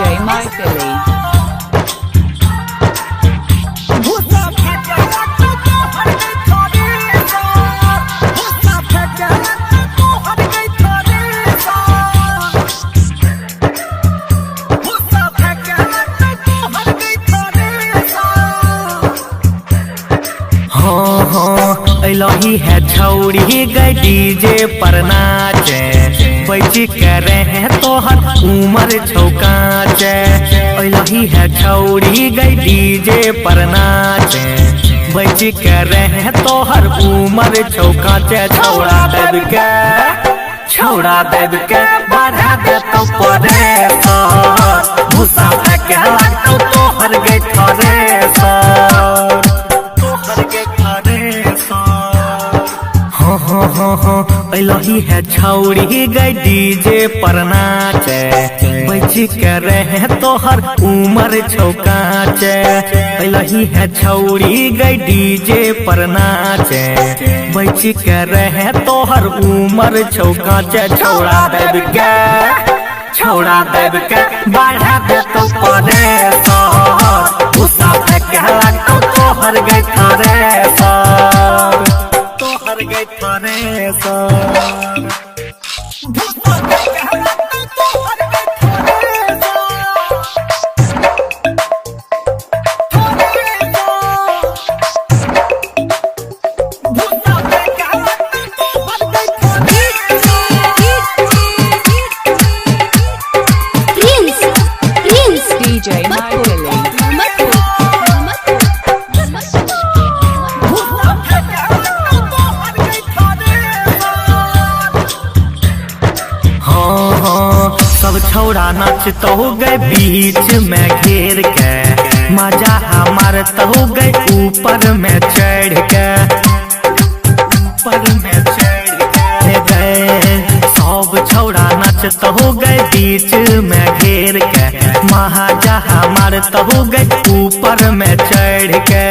DJ My Philly. लही है छौड़ी गई डीजे पर नाचे बैठी करे है तोहर उमर छौकाचे। लही है छौड़ी गई डीजे पर नाचे बैठी करे है तोहर उमर छौकाचे। छौड़ा देव के बढ़ा दे तो परे भूसा फेंके लगतो तोहर गई थरे लही है छौड़ी गई डीजे पर नाचे बैठी करे है तोहर उमर छौकाचे। लही है छौड़ी गई डीजे पर नाचे बैठी करे है तोहर उमर छौकाचे। छौड़ा देव के बढ़ा दे तो परे भूसा फेंके लगतो तोहर गई थरे तोहर गई थरे DJ My Philly. सब छौड़ा नाचतो गए बीच में घेर के मजा हमार तो गए ऊपर में चढ़ के सब छौड़ा नाचतो गए बीच में घेर के महाजा हमार तो गए ऊपर में चढ़ के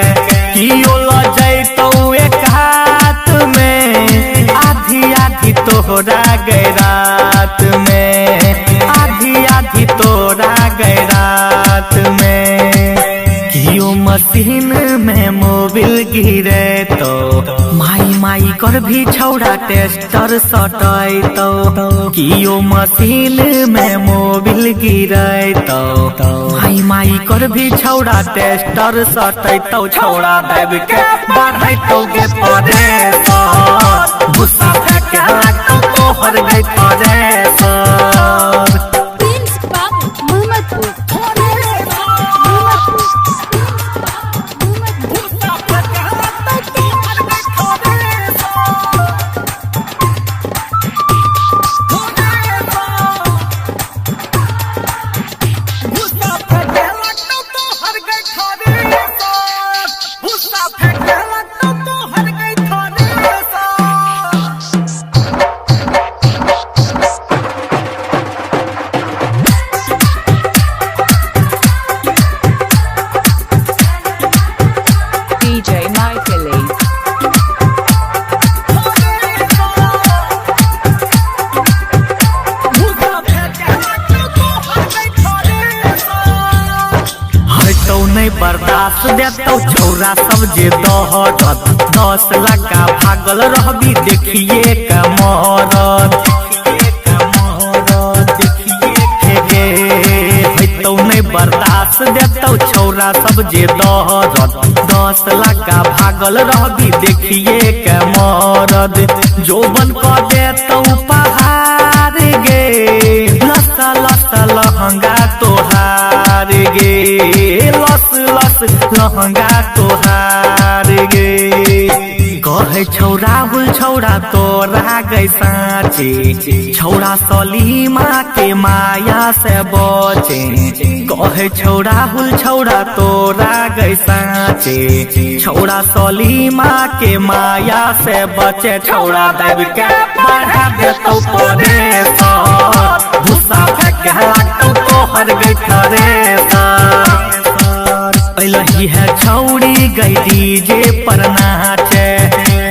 कियो ल जैतो एक हाथ में आधी आधी तोहरा गए रात में आधी तोरा गए रात में कियो मशीन में मोबिल गिरे तो माई कर भी छौड़ा टेस्टर सटाई तो कियो मशीन में मोबिल गिरे तो माई कर भी छौड़ा टेस्टर सटाई तो छौड़ा देव के बढ़ाई तो गे परे भूसा फेंके लगतो तोहर गई थरे DJ My Philly. नहीं बर्दाश्त देतो छौरा सब जे दहरत 10 लगा भागल रहबी देखिए कमरत तो नहीं बर्दाश्त देतो छौरा सब जे दहरत 10 लगा भागल रहबी देखिए कमरत जोबन क देतो पहाड़ गे लसा लसा लहंगा तोहार गे लस लहंगा तोहार गे कहे छौड़ा हुल छौड़ा तोरा गई साँचे छौड़ा सलीमा के माया से बचे कहे छौड़ा हुल छौड़ा तोरा गई साँचे छौड़ा सलीमा के माया से बचे छौड़ा देव के बढ़ा दे तो परे भूसा फेंके लगतो तोहर गई थरे लही है छौड़ी गई डीजे पर नाचे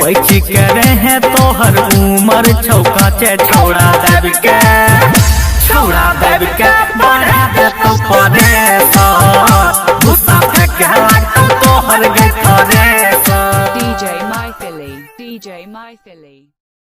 बैठी करे है तोहर उमर छौकाचे छौड़ा देव के छौड़ा देव के बढ़ा दे तो परेशान गुस्सा फेंके लागतौ तोहर गई थरे DJ My Philly. DJ My Philly.